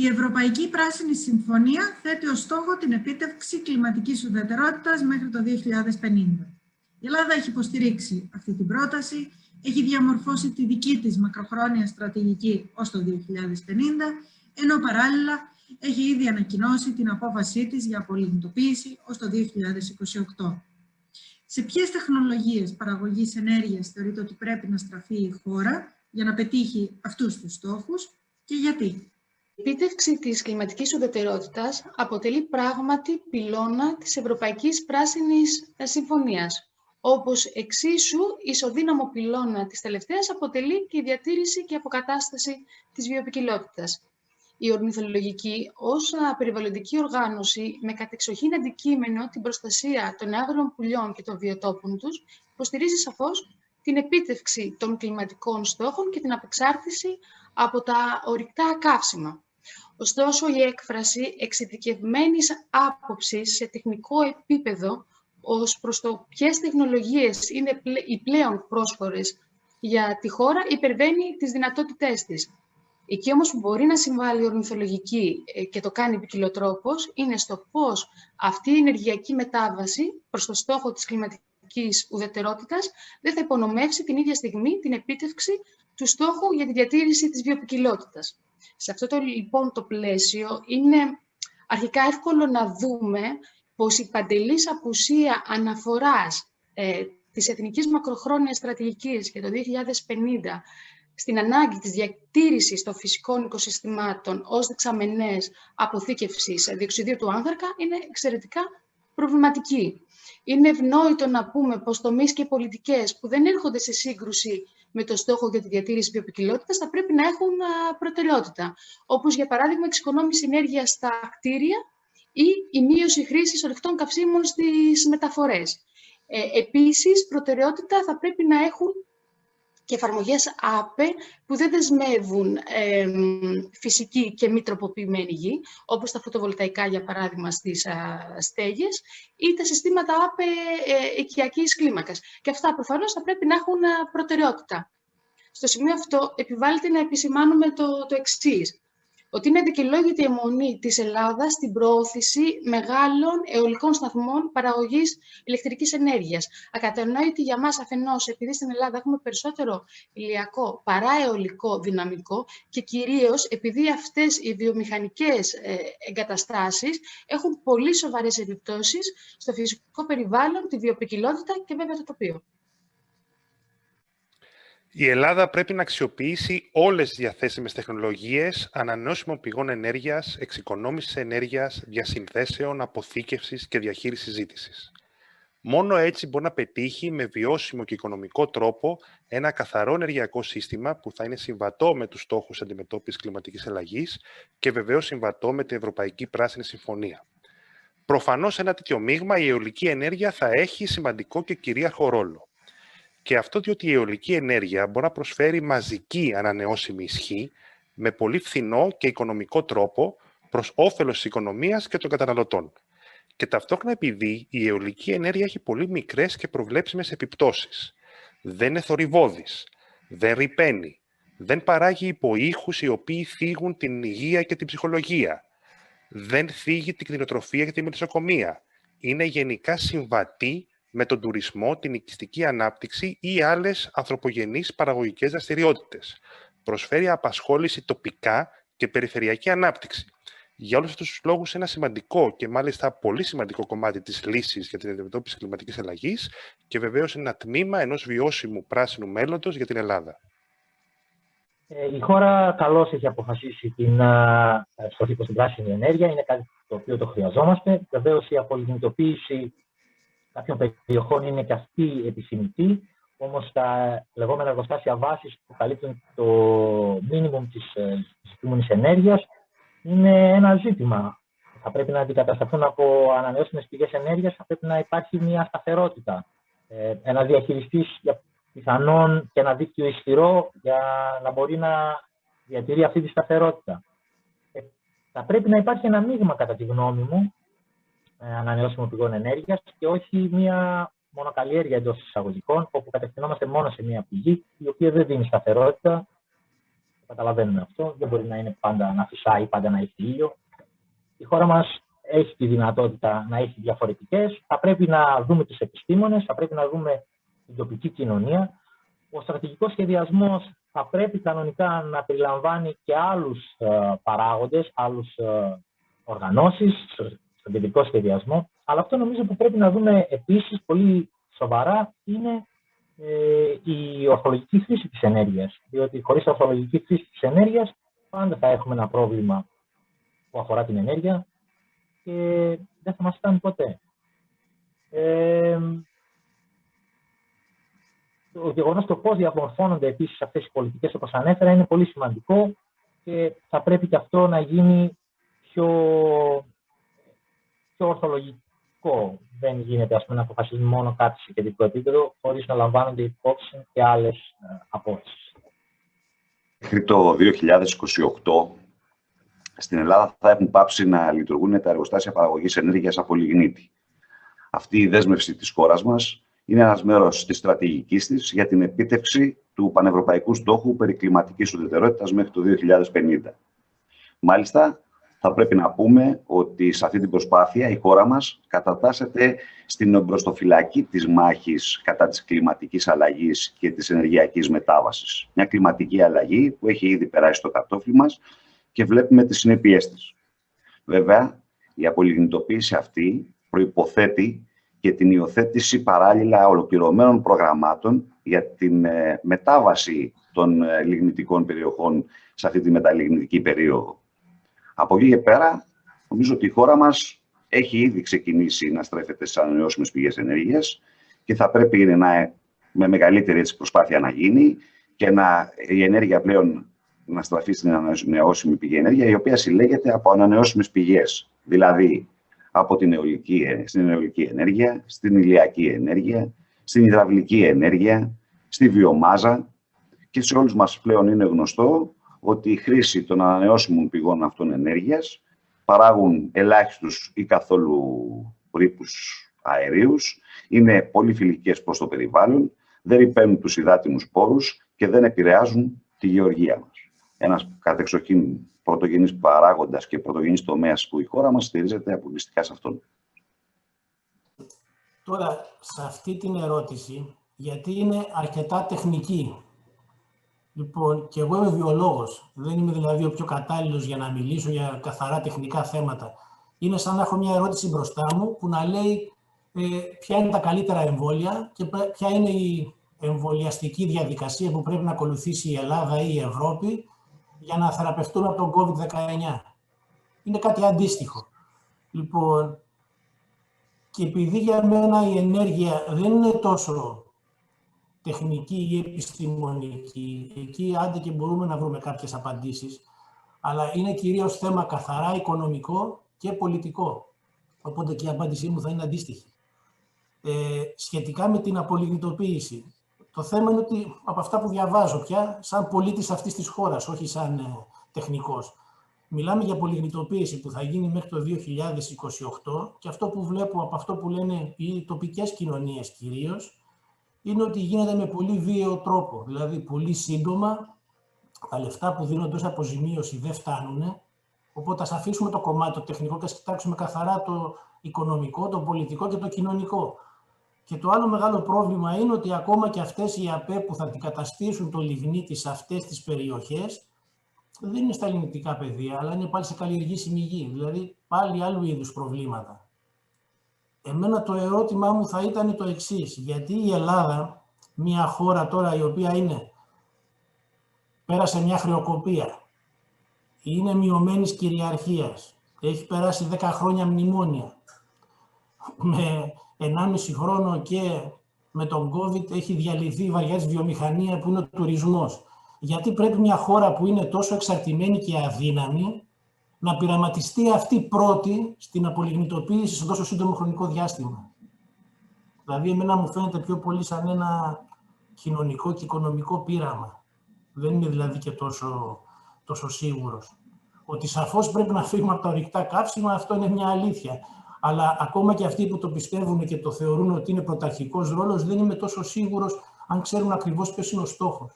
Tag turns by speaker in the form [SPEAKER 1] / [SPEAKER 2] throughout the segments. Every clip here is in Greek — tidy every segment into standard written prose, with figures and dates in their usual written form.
[SPEAKER 1] Η Ευρωπαϊκή Πράσινη Συμφωνία θέτει ως στόχο την επίτευξη κλιματικής ουδετερότητας μέχρι το 2050. Η Ελλάδα έχει υποστηρίξει αυτή την πρόταση, έχει διαμορφώσει τη δική της μακροχρόνια στρατηγική ως το 2050, ενώ παράλληλα έχει ήδη ανακοινώσει την απόφασή της για απολιγνητοποίηση ως το 2028. Σε ποιες τεχνολογίες παραγωγής ενέργειας θεωρείται ότι πρέπει να στραφεί η χώρα για να πετύχει αυτούς τους στόχους και γιατί?
[SPEAKER 2] Η επίτευξη της κλιματικής ουδετερότητας αποτελεί πράγματι πυλώνα της Ευρωπαϊκής Πράσινης Συμφωνίας. Όπως εξίσου ισοδύναμο πυλώνα της τελευταίας αποτελεί και η διατήρηση και αποκατάσταση της βιοποικιλότητας. Η ορνηθολογική ως περιβαλλοντική οργάνωση με κατεξοχήν αντικείμενο την προστασία των άγριων πουλιών και των βιοτόπων τους υποστηρίζει σαφώς την επίτευξη των κλιματικών στόχων και την απεξάρτηση από τα ορυκτά καύσιμα. Ωστόσο, η έκφραση εξειδικευμένης άποψης σε τεχνικό επίπεδο ως προς το ποιες τεχνολογίες είναι οι πλέον πρόσφορες για τη χώρα υπερβαίνει τις δυνατότητές της. Εκεί όμως που μπορεί να συμβάλλει η ορνηθολογική και το κάνει ποικιλοτρόπως είναι στο πώς αυτή η ενεργειακή μετάβαση προς το στόχο της κλιματικής ουδετερότητας δεν θα υπονομεύσει την ίδια στιγμή την επίτευξη του στόχου για τη διατήρηση της βιοποικιλότητας. Σε αυτό λοιπόν το πλαίσιο είναι αρχικά εύκολο να δούμε πως η παντελής απουσία αναφοράς της εθνικής μακροχρόνιας στρατηγικής για το 2050 στην ανάγκη της διατήρησης των φυσικών οικοσυστημάτων ως δεξαμενές αποθήκευσης διοξειδίου του άνθρακα είναι εξαιρετικά προβληματική. Είναι ευνόητο να πούμε πως τομείς και πολιτικές που δεν έρχονται σε σύγκρουση με το στόχο για τη διατήρηση βιοποικιλότητας θα πρέπει να έχουν προτεραιότητα, όπως για παράδειγμα εξοικονόμηση ενέργειας στα κτίρια ή η μείωση χρήσης ορυκτών καυσίμων στις μεταφορές. Επίσης, προτεραιότητα θα πρέπει να έχουν και εφαρμογές ΑΠΕ που δεν δεσμεύουν φυσική και μη τροποποιημένη γη, όπως τα φωτοβολταϊκά, για παράδειγμα, στις στέγες, ή τα συστήματα ΑΠΕ οικιακής κλίμακας. Και αυτά προφανώς θα πρέπει να έχουν προτεραιότητα. Στο σημείο αυτό επιβάλλεται να επισημάνουμε το εξής, ότι είναι αδικαιολόγητη η αιμονή της Ελλάδας στην προώθηση μεγάλων αιωλικών σταθμών παραγωγής ηλεκτρικής ενέργειας. Ακατανόητη για μας αφενός, επειδή στην Ελλάδα έχουμε περισσότερο ηλιακό παρά αιωλικό δυναμικό και κυρίως επειδή αυτές οι βιομηχανικές εγκαταστάσεις έχουν πολύ σοβαρές επιπτώσεις στο φυσικό περιβάλλον, τη βιοποικιλότητα και βέβαια το τοπίο.
[SPEAKER 3] Η Ελλάδα πρέπει να αξιοποιήσει όλες τις διαθέσιμες τεχνολογίες ανανεώσιμων πηγών ενέργειας, εξοικονόμησης ενέργειας, διασυνθέσεων, αποθήκευσης και διαχείρισης ζήτησης. Μόνο έτσι μπορεί να πετύχει με βιώσιμο και οικονομικό τρόπο ένα καθαρό ενεργειακό σύστημα που θα είναι συμβατό με τους στόχους αντιμετώπισης κλιματικής αλλαγής και βεβαίως συμβατό με την Ευρωπαϊκή Πράσινη Συμφωνία. Προφανώς, ένα τέτοιο μείγμα η αιωλική ενέργεια θα έχει σημαντικό και κυρίαρχο ρόλο. Και αυτό διότι η αιωλική ενέργεια μπορεί να προσφέρει μαζική ανανεώσιμη ισχύ με πολύ φθηνό και οικονομικό τρόπο προς όφελος της οικονομίας και των καταναλωτών. Και ταυτόχρονα επειδή η αιωλική ενέργεια έχει πολύ μικρές και προβλέψιμες επιπτώσεις. Δεν είναι θορυβώδης, δεν ρυπαίνει, δεν παράγει υποήχους οι οποίοι θίγουν την υγεία και την ψυχολογία, δεν θίγει την κτηνοτροφία και τη μελισσοκομεία. Είναι γενικά συμβατή με τον τουρισμό, την οικιστική ανάπτυξη ή άλλες ανθρωπογενείς παραγωγικές δραστηριότητες. Προσφέρει απασχόληση τοπικά και περιφερειακή ανάπτυξη. Για όλους αυτούς τους λόγους, ένα σημαντικό και μάλιστα πολύ σημαντικό κομμάτι της λύσης για την αντιμετώπιση κλιματικής αλλαγής και βεβαίως ένα τμήμα ενός βιώσιμου πράσινου μέλλοντος για την Ελλάδα.
[SPEAKER 4] Η χώρα καλώς έχει αποφασίσει την στοχή προς την πράσινη ενέργεια. Είναι κάτι το οποίο το χρειαζόμαστε. Βεβαίως, η απολιγνητοποίηση κάποιων περιοχών είναι και αυτή επιθυμητή, όμως τα λεγόμενα εργοστάσια βάσης που καλύπτουν το μίνιμουμ της ζητούμενης ενέργειας είναι ένα ζήτημα. Θα πρέπει να αντικατασταθούν από ανανεώσιμες πηγές ενέργειας, θα πρέπει να υπάρχει μια σταθερότητα. Ένα διαχειριστής πιθανόν και ένα δίκτυο ισχυρό για να μπορεί να διατηρεί αυτή τη σταθερότητα. Θα πρέπει να υπάρχει ένα μείγμα, κατά τη γνώμη μου, ανανεώσιμων πηγών ενέργειας και όχι μία μονοκαλλιέργεια εντός εισαγωγικών, όπου κατευθυνόμαστε μόνο σε μία πηγή, η οποία δεν δίνει σταθερότητα. καταλαβαίνουμε αυτό. Δεν μπορεί να είναι πάντα να φυσάει, πάντα να έχει ήλιο. Η χώρα μας έχει τη δυνατότητα να έχει διαφορετικές. Θα πρέπει να δούμε τους επιστήμονες, θα πρέπει να δούμε την τοπική κοινωνία. Ο στρατηγικός σχεδιασμός θα πρέπει κανονικά να περιλαμβάνει και άλλους παράγοντες, άλλους οργανώσεις στον κεντρικό σχεδιασμό. Αλλά αυτό νομίζω που πρέπει να δούμε επίσης πολύ σοβαρά είναι η ορθολογική χρήση της ενέργειας. Διότι χωρίς ορθολογική χρήση της ενέργειας πάντα θα έχουμε ένα πρόβλημα που αφορά την ενέργεια και δεν θα μας φτάνει ποτέ. Το γεγονός το πώς διαμορφώνονται επίσης αυτές οι πολιτικές, όπως ανέφερα, είναι πολύ σημαντικό και θα πρέπει και αυτό να γίνει πιο ορθολογικό. Δεν γίνεται, ας πούμε, να αποφασίζουν μόνο κάτι σε κεντρικό επίπεδο, χωρίς να λαμβάνονται υπόψη και άλλες απόψεις.
[SPEAKER 5] Μέχρι το 2028, στην Ελλάδα θα έχουν πάψει να λειτουργούν τα εργοστάσια παραγωγής ενέργειας από λιγνίτη. Αυτή η δέσμευση της χώρας μας είναι ένας μέρος της στρατηγικής της για την επίτευξη του πανευρωπαϊκού στόχου περί κλιματικής ουδετερότητας μέχρι το 2050. Μάλιστα, θα πρέπει να πούμε ότι σε αυτή την προσπάθεια η χώρα μας κατατάσσεται στην εμπροστοφυλακή της μάχης κατά της κλιματικής αλλαγής και της ενεργειακής μετάβασης. Μια κλιματική αλλαγή που έχει ήδη περάσει στο κατόφλι μας και βλέπουμε τις συνέπειές της. Βέβαια, η απολιγνητοποίηση αυτή προϋποθέτει και την υιοθέτηση παράλληλα ολοκληρωμένων προγραμμάτων για την μετάβαση των λιγνητικών περιοχών σε αυτή τη μεταλιγνητική περίοδο. Από εκεί και πέρα, νομίζω ότι η χώρα μας έχει ήδη ξεκινήσει να στρέφεται στις ανανεώσιμες πηγές ενέργειας και θα πρέπει με μεγαλύτερη προσπάθεια να γίνει και η ενέργεια πλέον να στραφεί στην ανανεώσιμη πηγή ενέργεια, η οποία συλλέγεται από ανανεώσιμες πηγές. Δηλαδή, από στην αιωλική ενέργεια, στην ηλιακή ενέργεια, στην υδραυλική ενέργεια, στη βιομάζα και σε όλους μας πλέον είναι γνωστό ότι η χρήση των ανανεώσιμων πηγών αυτών ενέργειας παράγουν ελάχιστους ή καθόλου ρήπους αερίους, είναι πολύ φιλικές προς το περιβάλλον, δεν ρηπαίνουν τους υδάτινους πόρους και δεν επηρεάζουν τη γεωργία μας. Ένας κατεξοχήν πρωτογενής παράγοντας και πρωτογενής τομέας που η χώρα μας στηρίζεται αποκλειστικά σε αυτόν.
[SPEAKER 6] Τώρα, σε αυτή την ερώτηση, γιατί είναι αρκετά τεχνική. Λοιπόν, και εγώ είμαι βιολόγος. Δεν είμαι δηλαδή ο πιο κατάλληλος για να μιλήσω για καθαρά τεχνικά θέματα. Είναι σαν να έχω μια ερώτηση μπροστά μου που να λέει ποια είναι τα καλύτερα εμβόλια και ποια είναι η εμβολιαστική διαδικασία που πρέπει να ακολουθήσει η Ελλάδα ή η Ευρώπη για να θεραπευτούν από τον COVID-19. Είναι κάτι αντίστοιχο. Λοιπόν, και επειδή για μένα η ενέργεια δεν είναι τόσο τεχνική ή επιστημονική, εκεί άντε και μπορούμε να βρούμε κάποιες απαντήσεις, αλλά είναι κυρίως θέμα καθαρά οικονομικό και πολιτικό. Οπότε και η απάντησή μου θα είναι αντίστοιχη. Σχετικά με την απολιγνητοποίηση, το θέμα είναι ότι από αυτά που διαβάζω πια, σαν πολίτης αυτής της χώρας, όχι σαν τεχνικός, μιλάμε για απολιγνητοποίηση που θα γίνει μέχρι το 2028 και αυτό που βλέπω από αυτό που λένε οι τοπικές κοινωνίες κυρίως, είναι ότι γίνεται με πολύ βίαιο τρόπο. Δηλαδή, πολύ σύντομα, τα λεφτά που δίνονται ως αποζημίωση δεν φτάνουν, οπότε ας αφήσουμε το κομμάτι το τεχνικό και ας κοιτάξουμε καθαρά το οικονομικό, το πολιτικό και το κοινωνικό. Και το άλλο μεγάλο πρόβλημα είναι ότι ακόμα και αυτές οι ΑΠΕ που θα αντικαταστήσουν το λιγνίτη σε αυτές τις περιοχές δεν είναι στα λιγνητικά πεδία, αλλά είναι πάλι σε καλλιεργήσιμη γη. Δηλαδή πάλι άλλου είδους προβλήματα. Εμένα το ερώτημά μου θα ήταν το εξής. Γιατί η Ελλάδα, μια χώρα τώρα η οποία πέρασε μια χρεοκοπία, είναι μειωμένης κυριαρχίας, έχει περάσει 10 χρόνια μνημόνια, με 1,5 χρόνο και με τον COVID έχει διαλυθεί η βαριά της βιομηχανία που είναι ο τουρισμός. Γιατί πρέπει μια χώρα που είναι τόσο εξαρτημένη και αδύναμη να πειραματιστεί αυτή πρώτη στην απολιγνητοποίηση σε τόσο σύντομο χρονικό διάστημα. Δηλαδή, εμένα μου φαίνεται πιο πολύ σαν ένα κοινωνικό και οικονομικό πείραμα. Δεν είναι δηλαδή και τόσο σίγουρος. Ότι σαφώς πρέπει να φύγουμε από τα ορυκτά καύσιμα, αυτό είναι μια αλήθεια. Αλλά ακόμα και αυτοί που το πιστεύουν και το θεωρούν ότι είναι πρωταρχικός ρόλος, δεν είμαι τόσο σίγουρος αν ξέρουν ακριβώς ποιος είναι ο στόχος.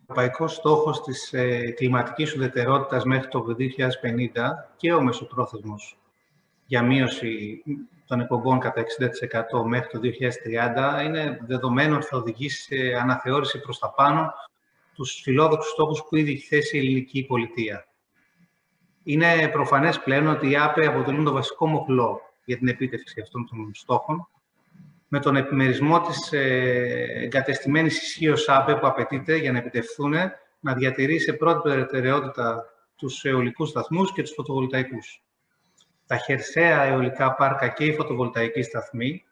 [SPEAKER 7] ευρωπαϊκός στόχος της κλιματικής ουδετερότητας μέχρι το 2050 και ο μεσοπρόθεσμος για μείωση των εκπομπών κατά 60% μέχρι το 2030 είναι δεδομένο ότι θα οδηγήσει σε αναθεώρηση προς τα πάνω τους φιλόδοξους στόχους που ήδη έχει θέσει η ελληνική πολιτεία. Είναι προφανές πλέον ότι οι ΑΠΕ αποτελούν το βασικό μοχλό για την επίτευξη αυτών των στόχων, με τον επιμερισμό της εγκατεστημένης ισχύως ΑΠΕ που απαιτείται για να επιτευχθούν, να διατηρεί σε πρώτη προτεραιότητα τους αιωλικούς σταθμούς και τους φωτοβολταϊκούς. Τα χερσαία αιωλικά πάρκα και οι φωτοβολταϊκοί σταθμοί,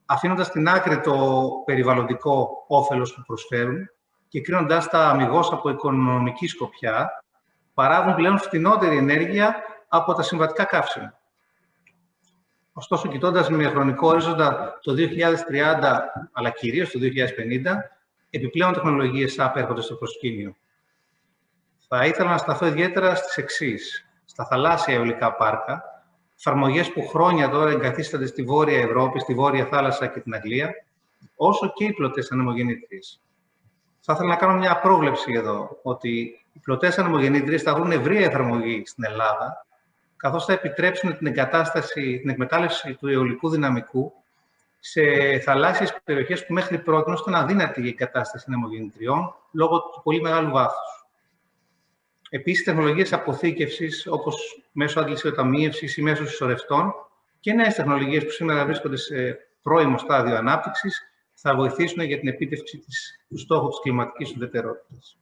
[SPEAKER 7] αφήνοντας στην άκρη το περιβαλλοντικό όφελος που προσφέρουν και κρίνοντας τα αμιγώς από οικονομική σκοπιά, παράγουν πλέον φτηνότερη ενέργεια από τα συμβατικά καύσιμα. Ωστόσο, κοιτώντας με χρονικό ορίζοντα το 2030, αλλά κυρίως το 2050, επιπλέον τεχνολογίες ΑΠΕ έρχονται στο προσκήνιο. Θα ήθελα να σταθώ ιδιαίτερα στις εξής. Στα θαλάσσια αιωλικά πάρκα, εφαρμογές που χρόνια τώρα εγκαθίστανται στη Βόρεια Ευρώπη, στη Βόρεια Θάλασσα και την Αγγλία, όσο και οι πλωτές ανεμογεννήτριες. Θα ήθελα να κάνω μια πρόβλεψη εδώ, ότι οι πλωτές ανεμογεννήτριες θα βρουν ευρεία εφαρμογή στην Ελλάδα, καθώς θα επιτρέψουν την εκμετάλλευση του αιωλικού δυναμικού σε θαλάσσιες περιοχές που μέχρι πρώτη ήταν αδύνατη η εγκατάσταση ανεμογεννητριών λόγω του πολύ μεγάλου βάθους. Επίσης, τεχνολογίες αποθήκευσης, όπως μέσω αντλησιοταμείευσης ή μέσω συσσωρευτών και νέες τεχνολογίες που σήμερα βρίσκονται σε πρώιμο στάδιο ανάπτυξης, θα βοηθήσουν για την επίτευξη του στόχου της κλιματικής ουδετερότητας.